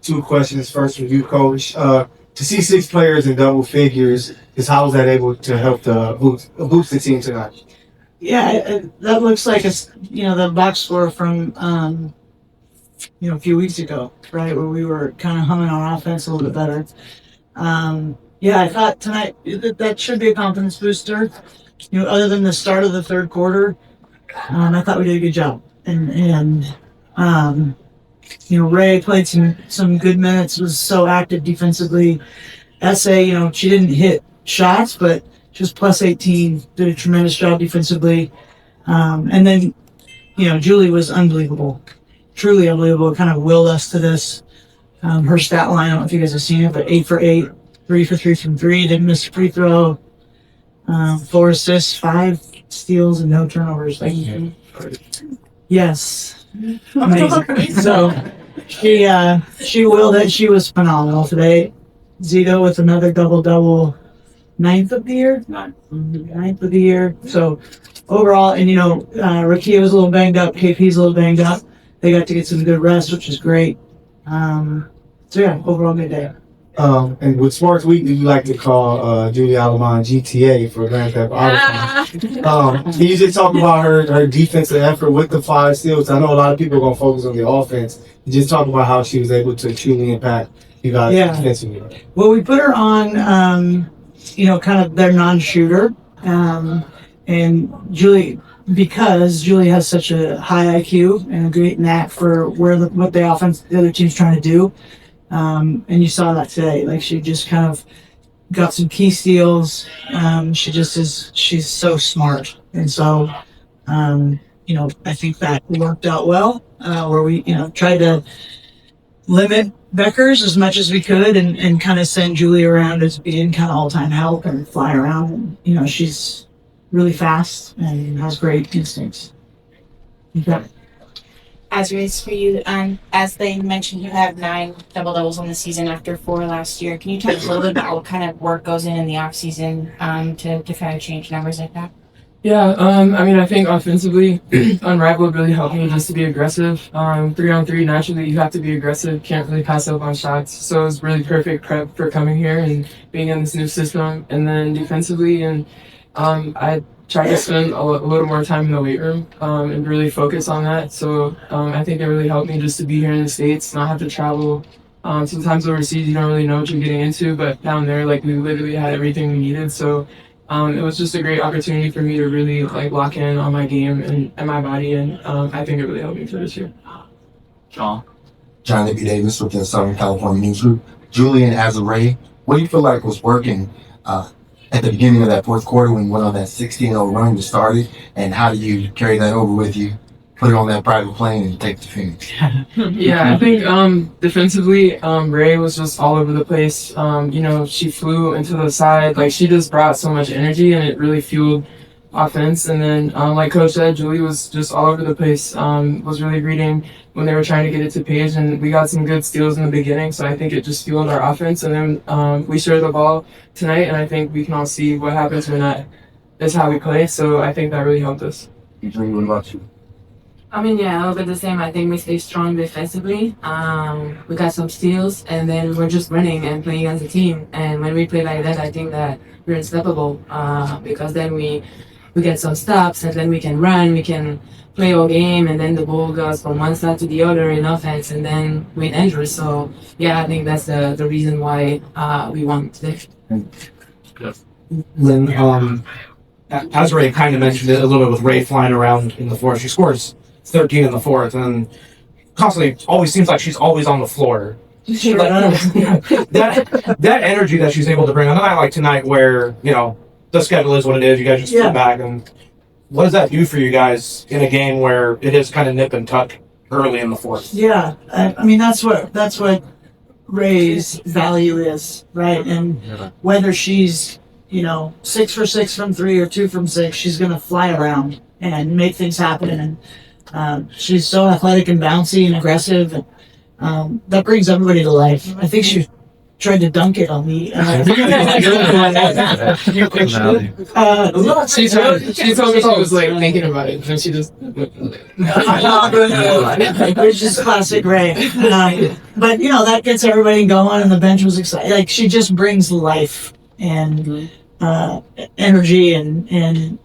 two questions. First from you, Coach. To see six players in double figures, how was that able to help boost the team tonight? Yeah, that looks like the box score from a few weeks ago, right, where we were kind of humming on offense a little bit better. Yeah, I thought tonight that should be a confidence booster. Other than the start of the third quarter, I thought we did a good job, and Ray played some good minutes, was so active defensively. SA, she didn't hit shots, but she was plus 18, did a tremendous job defensively. And then, Julie was unbelievable, truly unbelievable. Kind of willed us to this. Her stat line, I don't know if you guys have seen it, but 8 for 8, 3 for 3 from 3, didn't miss a free throw, 4 assists, 5 steals, and no turnovers. Yes. Amazing. So she willed it. She was phenomenal today. Zito with another double-double, ninth of the year. So overall, and Rakia was a little banged up, KP's a little banged up. They got to get some good rest, which is great. So yeah, overall good day. And with Sports Week, do you like to call Julie Allemand GTA for Grand Theft Auto? Can you just talk about her defensive effort with the 5 steals? I know a lot of people are going to focus on the offense. Just talk about how she was able to truly impact you guys defensively. Well, we put her on, kind of their non-shooter. And Julie, because Julie has such a high IQ and a great knack for what the other team's trying to do. And you saw that today. Like, she just kind of got some key steals. She's so smart. And so, I think that worked out well, where we, tried to limit Bueckers as much as we could and kind of send Julie around as being kind of all-time help and fly around. And, she's really fast and has great instincts. Okay. Azura, for you, as they mentioned, you have 9 double-doubles on the season after 4 last year. Can you talk a little bit about what kind of work goes in the off-season to kind of change numbers like that? Yeah, I think offensively, Unrivaled really helped me just to be aggressive. 3-on-3, naturally, you have to be aggressive, can't really pass up on shots. So it was really perfect prep for coming here and being in this new system. And then defensively, and I tried to spend a little more time in the weight room and really focus on that. So I think it really helped me just to be here in the States, not have to travel. Sometimes overseas, you don't really know what you're getting into, but down there, we literally had everything we needed. So it was just a great opportunity for me to really lock in on my game and my body, and I think it really helped me for this year. John W. Davis with the Southern California News Group. Julie and Azura, what do you feel like was working at the beginning of that fourth quarter when you went on that 16-0 run to start it, and how do you carry that over with you, put it on that private plane, and take to Phoenix? Yeah, I think defensively, Ray was just all over the place. She flew into the side. She just brought so much energy, and it really fueled offense. And then, like Coach said, Julie was just all over the place, was really reading when they were trying to get it to Paige, and we got some good steals in the beginning, so I think it just fueled our offense. And then we shared the ball tonight, and I think we can all see what happens when that is how we play, so I think that really helped us. Julie, what about you? A little bit the same. I think we stay strong defensively. We got some steals, and then we're just running and playing as a team. And when we play like that, I think that we're unstoppable because then we get some stops, and then we can run, we can play all game, and then the ball goes from one side to the other in offense, and then we injure. So, yeah, I think that's the reason why we won today. Lynn, Azura kind of mentioned it a little bit with Ray flying around in the fourth. She scores 13 in the fourth, and constantly always seems like she's always on the floor. That energy that she's able to bring on a night like tonight, where the schedule is what it is. You guys just sit back, and what does that do for you guys in a game where it is kind of nip and tuck early in the fourth? Yeah, that's what Ray's value is, right? And whether she's 6 for 6 from 3 or 2 from 6, she's gonna fly around and make things happen. And she's so athletic and bouncy and aggressive. And, that brings everybody to life. I think tried to dunk it on me. She told me she was like thinking about it, and she just. It's just classic Ray. But that gets everybody going, and the bench was excited. Like, she just brings life and energy, and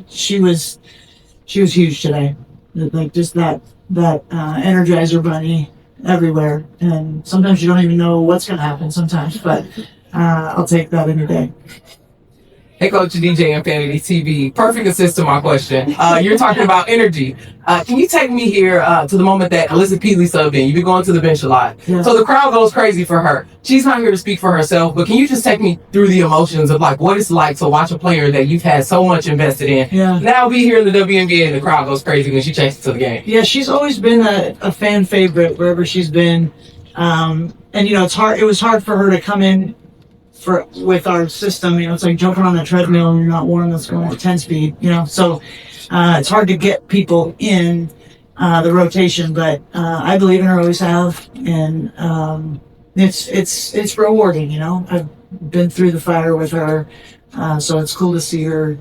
she was huge today. Like, just that Energizer bunny everywhere, and sometimes you don't even know what's going to happen sometimes, but I'll take that any day. Hey, Coach DJ Infinity TV. Perfect assist to my question. You're talking about energy. Can you take me here to the moment that Alyssa Peely subbed in? You've been going to the bench a lot. Yeah. So the crowd goes crazy for her. She's not here to speak for herself, but can you just take me through the emotions of like what it's like to watch a player that you've had so much invested in now be here in the WNBA and the crowd goes crazy when she changes to the game? Yeah, she's always been a fan favorite wherever she's been. And it's hard. It was hard for her to come in with our system. It's like jumping on a treadmill and you're not one that's going at 10 speed. So it's hard to get people in the rotation. But I believe in her, always have, and it's rewarding. I've been through the fire with her, so it's cool to see her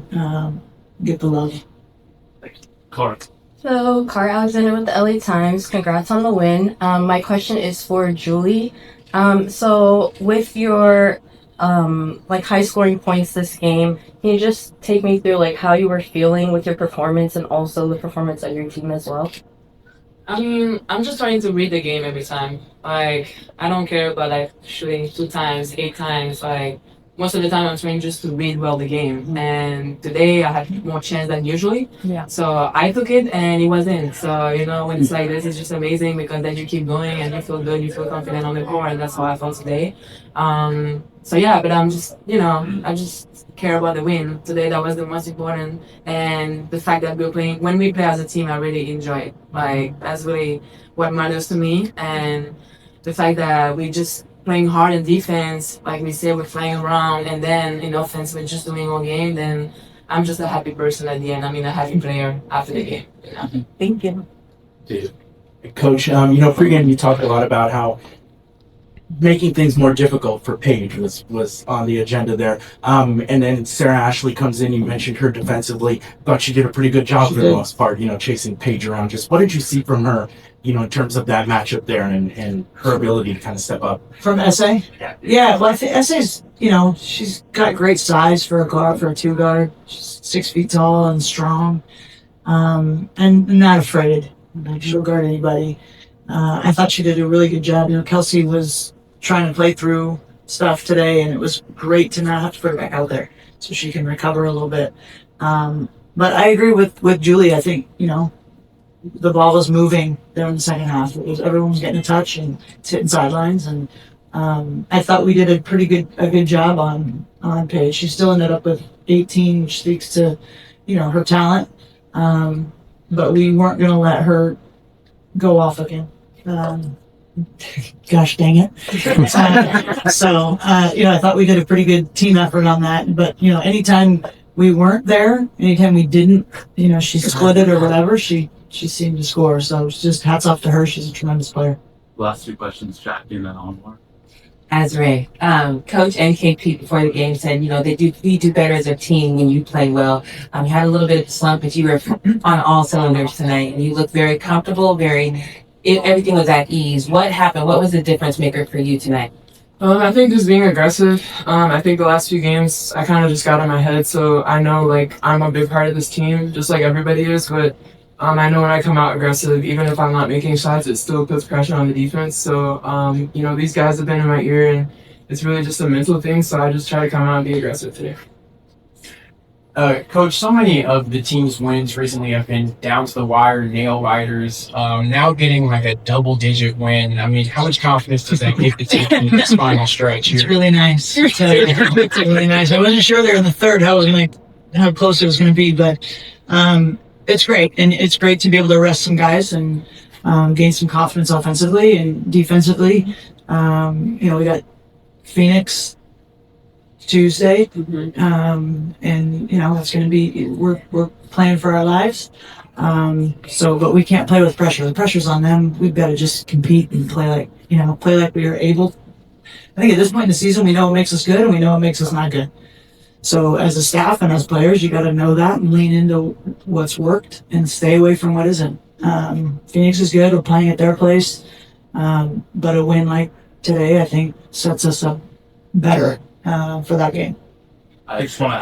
get the love. Clark. So, Cara Alexander with the LA Times. Congrats on the win. My question is for Julie. So, with your high scoring points this game, can you just take me through how you were feeling with your performance and also the performance of your team as well? I mean, I'm just trying to read the game every time. I don't care about shooting 2 times, 8 times. Most of the time I'm trying just to read well the game. And today I had more chance than usually. Yeah. So I took it and it was in. So, when it's like this, it's just amazing because then you keep going and you feel good, you feel confident on the court, and that's how I felt today. But I'm just, I just care about the win. Today that was the most important. And the fact that when we play as a team, I really enjoy it. That's really what matters to me. And the fact that we just playing hard in defense, like we said, we're flying around, and then in offense, we're just doing all game, then I'm just a happy person at the end. I mean, a happy player after the game. Thank you. Coach, pregame you talked a lot about how making things more difficult for Paige was on the agenda there. And then Sarah Ashley comes in, you mentioned her defensively. Thought she did a pretty good job for the most part, chasing Paige around. Just what did you see from her, in terms of that matchup there and her ability to kind of step up? From SA? Yeah, well, I think SA's, she's got great size for a guard, for a 2-guard. She's 6 feet tall and strong, and not afraid. She'll guard anybody. I thought she did a really good job. Kelsey was trying to play through stuff today, and it was great to not have to put her back out there so she can recover a little bit. But I agree with Julie. I think, the ball was moving there in the second half. Everyone was getting a touch and hitting sidelines, and I thought we did a good job on Paige. She still ended up with 18, which speaks to, her talent. But we weren't going to let her go off again. Gosh dang it. I thought we did a pretty good team effort on that. But, anytime we weren't there, anytime we didn't, she split it or whatever, she seemed to score. So it's just hats off to her. She's a tremendous player. Last 2 questions, Jackie, and then on. Azura, Coach and KP before the game said, we do better as a team when you play well. You had a little bit of a slump, but you were on all cylinders tonight, and you looked very comfortable, everything was at ease. What happened? What was the difference maker for you tonight? I think just being aggressive. I think the last few games, I kind of just got in my head, so I know, I'm a big part of this team, just like everybody is, but I know when I come out aggressive, even if I'm not making shots, it still puts pressure on the defense. So, these guys have been in my ear, and it's really just a mental thing, so I just try to come out and be aggressive today. Coach, so many of the team's wins recently have been down to the wire, nail biters. Now getting a double-digit win. I mean, how much confidence does that give the team in this final stretch here? It's really nice. It's really nice. I wasn't sure there in the third how close it was going to be, but it's great, and it's great to be able to rest some guys and gain some confidence offensively and defensively. We got Phoenix Tuesday, and it's going to be we're playing for our lives. But we can't play with pressure. The pressure's on them. We've got to just compete and play like we are able I think at this point in the season, we know what makes us good and we know what makes us not good. So as a staff and as players, you got to know that and lean into what's worked and stay away from what isn't. Phoenix is good. We're playing at their place. But a win like today, I think, sets us up better for that game. I just want to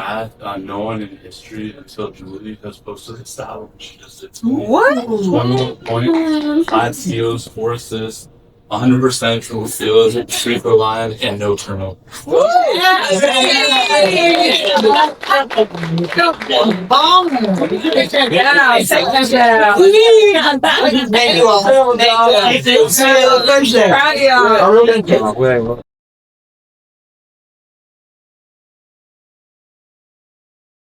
add, no one in history until Julie has posted the style when she just did 21 points, 5 steals, 4 assists, 100% from the field, free throw line, and no turnover. Thank you all.